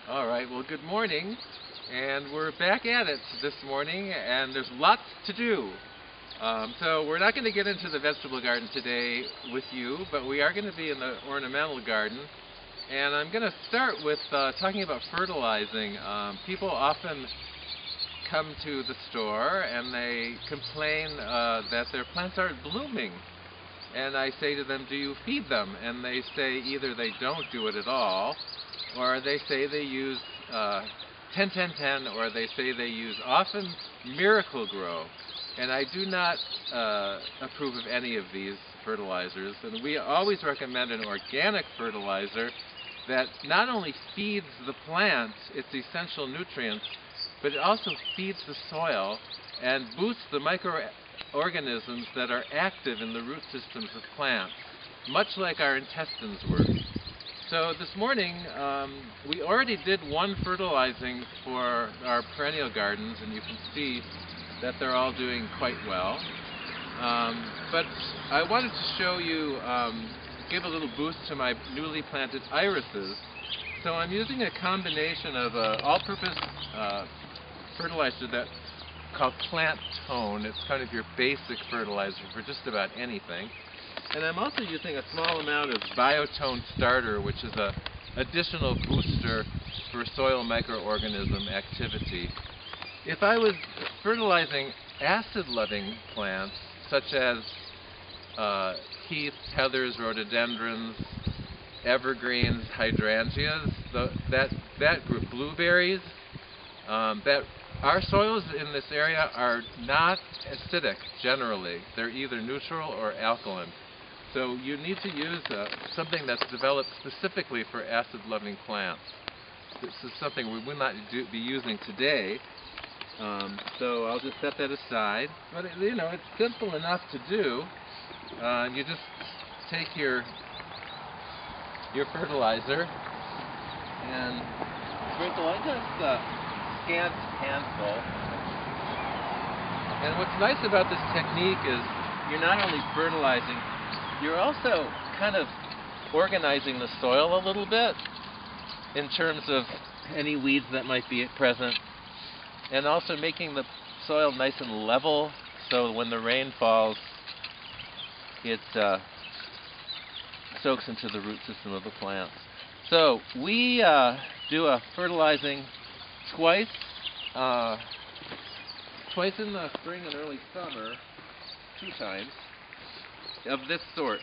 All right, well, good morning, and we're back at it this morning, and there's lots to do. So we're not going to get into the vegetable garden today with you, but we are going to be in the ornamental garden, and I'm going to start with talking about fertilizing. People often come to the store and they complain that their plants aren't blooming, and I say to them, do you feed them? And they say either they don't do it at all, or they say they use 10-10-10, or they say they use often Miracle Grow. And I do not approve of any of these fertilizers. And we always recommend an organic fertilizer that not only feeds the plant its essential nutrients, but it also feeds the soil and boosts the microorganisms that are active in the root systems of plants, much like our intestines work. So this morning, we already did one fertilizing for our perennial gardens, and you can see that they're all doing quite well. But I wanted to show you, give a little boost to my newly planted irises. So I'm using a combination of an all-purpose fertilizer that's called Plant Tone. It's kind of your basic fertilizer for just about anything. And I'm also using a small amount of Biotone Starter, which is an additional booster for soil microorganism activity. If I was fertilizing acid-loving plants, such as heath, heathers, rhododendrons, evergreens, hydrangeas, that group, blueberries, our soils in this area are not acidic generally. They're either neutral or alkaline. So you need to use something that's developed specifically for acid-loving plants. This is something we will not be using today. So I'll just set that aside. But it's simple enough to do. You just take your fertilizer and sprinkle just a scant handful. And what's nice about this technique is you're not only fertilizing, you're also kind of organizing the soil a little bit in terms of any weeds that might be present, and also making the soil nice and level so when the rain falls, it soaks into the root system of the plants. So we do a fertilizing twice in the spring and early summer, 2 times, of this sort.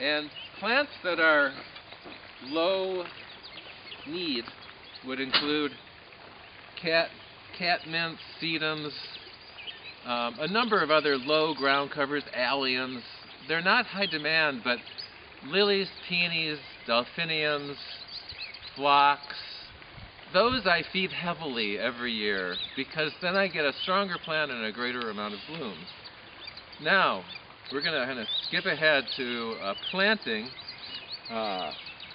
And plants that are low need would include catmints, sedums, a number of other low ground covers, alliums. They're not high demand, but lilies, peonies, delphiniums, phlox, those I feed heavily every year because then I get a stronger plant and a greater amount of blooms. Now, we're going to kind of skip ahead to planting.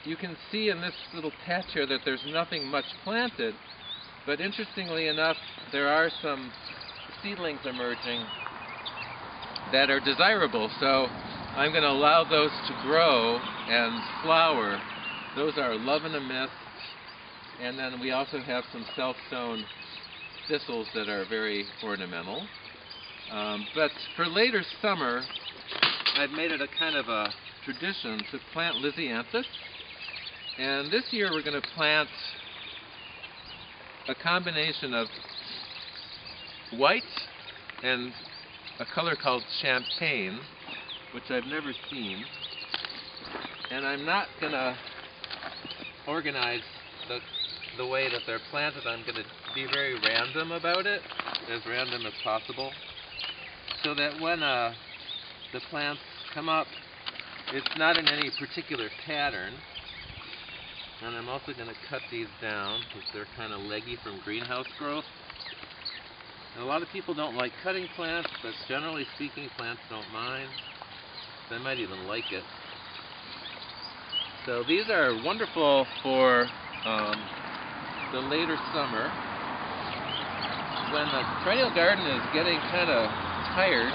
You can see in this little patch here that there's nothing much planted, but interestingly enough, there are some seedlings emerging that are desirable, so I'm going to allow those to grow and flower. Those are Love in a Mist, and then we also have some self-sown thistles that are very ornamental. But for later summer, I've made it a kind of a tradition to plant lisianthus, and this year we're going to plant a combination of white and a color called champagne, which I've never seen, and I'm not going to organize the way that they're planted. I'm going to be very random about it, as random as possible, so that when the plants come up, it's not in any particular pattern. And I'm also going to cut these down because they're kind of leggy from greenhouse growth. And a lot of people don't like cutting plants, but generally speaking, plants don't mind. They might even like it. So these are wonderful for the later summer. When the perennial garden is getting kind of tired,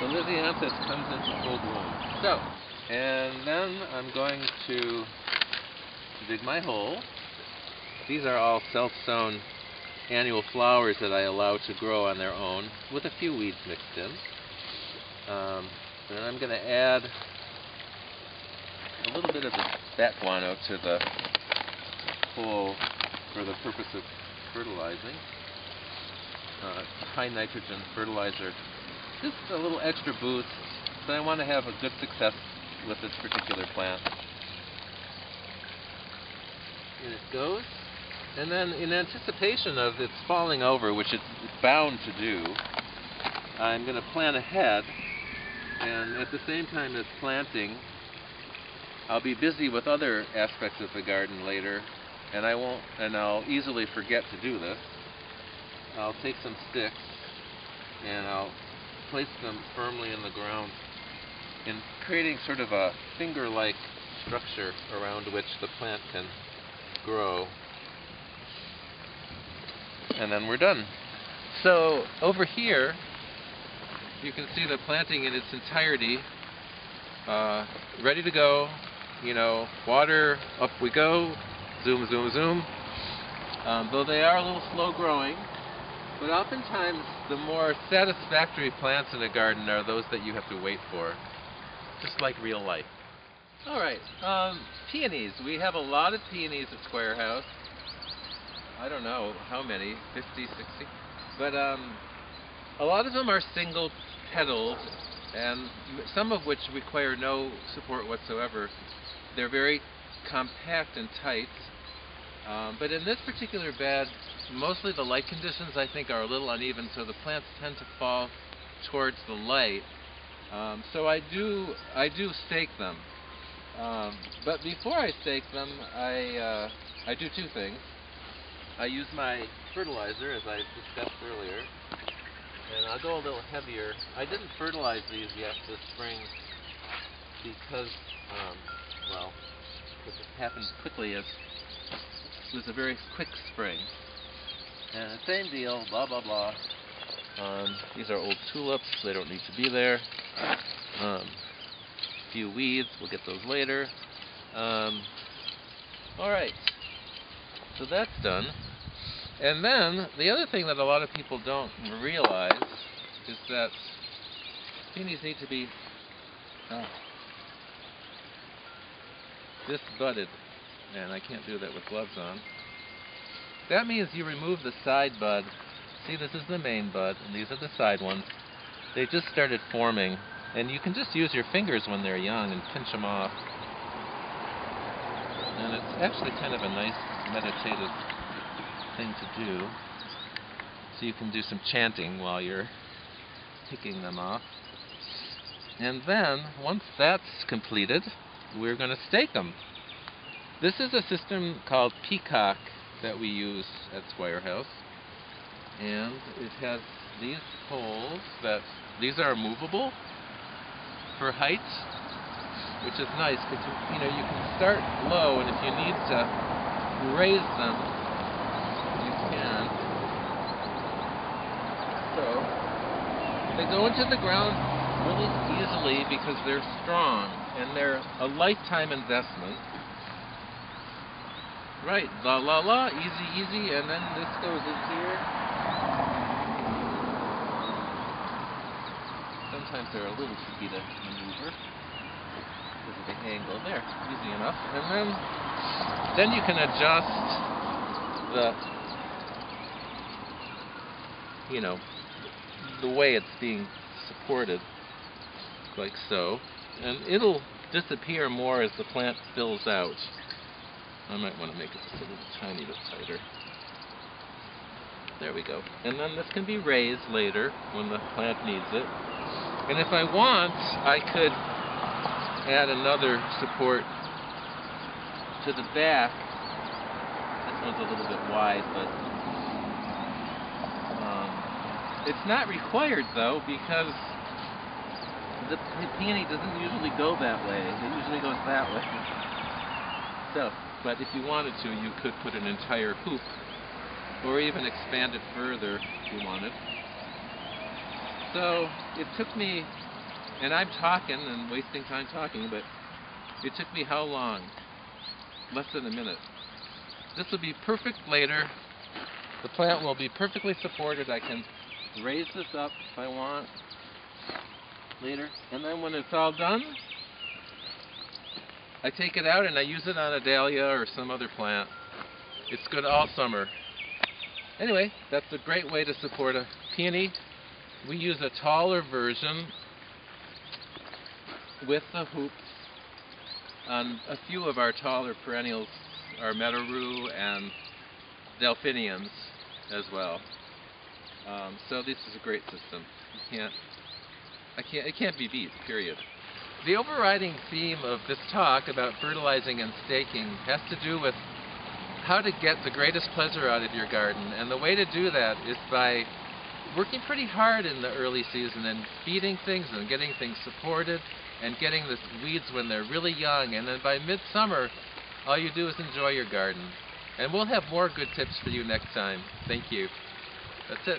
the lisianthus comes into full bloom. So, and then I'm going to dig my hole These are all self-sown annual flowers that I allow to grow on their own, with a few weeds mixed in. And I'm going to add a little bit of the bat guano to the whole for the purpose of fertilizing. High nitrogen fertilizer. Just a little extra boost. So I want to have a good success with this particular plant. And it goes. And then in anticipation of its falling over, which it's bound to do, I'm going to plant ahead. And at the same time as planting, I'll be busy with other aspects of the garden later, and I'll easily forget to do this. I'll take some sticks and I'll place them firmly in the ground, in creating sort of a finger-like structure around which the plant can grow. And then we're done. So over here, you can see the planting in its entirety, ready to go. You know, water, up we go, zoom, zoom, zoom. Though they are a little slow growing, but oftentimes the more satisfactory plants in a garden are those that you have to wait for, just like real life. Alright, peonies. We have a lot of peonies at Squire House. I don't know how many, 50, 60. But a lot of them are single petaled, and some of which require no support whatsoever. They're very compact and tight. But in this particular bed, mostly the light conditions I think are a little uneven, so the plants tend to fall towards the light. So I do stake them. But before I stake them, I do two things. I use my fertilizer, as I discussed earlier, and I'll go a little heavier. I didn't fertilize these yet this spring because, because it happened quickly. It was a very quick spring. And the same deal, blah, blah, blah. These are old tulips. They don't need to be there. A few weeds. We'll get those later. Alright. So that's done. And then, the other thing that a lot of people don't realize is that peonies need to be disbudded. And I can't do that with gloves on. That means you remove the side bud. See, this is the main bud, and these are the side ones. They just started forming, and you can just use your fingers when they're young and pinch them off. And it's actually kind of a nice meditative thing to do. So you can do some chanting while you're picking them off. And then, once that's completed, we're going to stake them. This is a system called Peacock that we use at Squire House. And it has these poles these are movable for height, which is nice because you can start low, and if you need to raise them, you can. So they go into the ground really easily because they're strong and they're a lifetime investment. Right, la la la, easy, easy, and then this goes in here. Sometimes they're a little tricky to maneuver because of the angle. There, easy enough. And then you can adjust the way it's being supported, like so. And it'll disappear more as the plant fills out. I might want to make it just a little tiny bit tighter. There we go. And then this can be raised later when the plant needs it. And if I want, I could add another support to the back. This one's a little bit wide, but it's not required though, because the peony doesn't usually go that way. It usually goes that way. So, but if you wanted to, you could put an entire hoop, or even expand it further if you wanted. So it took me, and I'm talking and wasting time talking, but it took me how long? Less than a minute. This will be perfect later. The plant will be perfectly supported. I can raise this up if I want later. And then when it's all done, I take it out and I use it on a dahlia or some other plant. It's good all summer. Anyway, that's a great way to support a peony. We use a taller version with the hoops on a few of our taller perennials, our meadowrue and delphiniums as well. So this is a great system. It can't be beat, period. The overriding theme of this talk about fertilizing and staking has to do with how to get the greatest pleasure out of your garden. And the way to do that is by working pretty hard in the early season and feeding things and getting things supported and getting the weeds when they're really young. And then by midsummer, all you do is enjoy your garden. And we'll have more good tips for you next time. Thank you. That's it.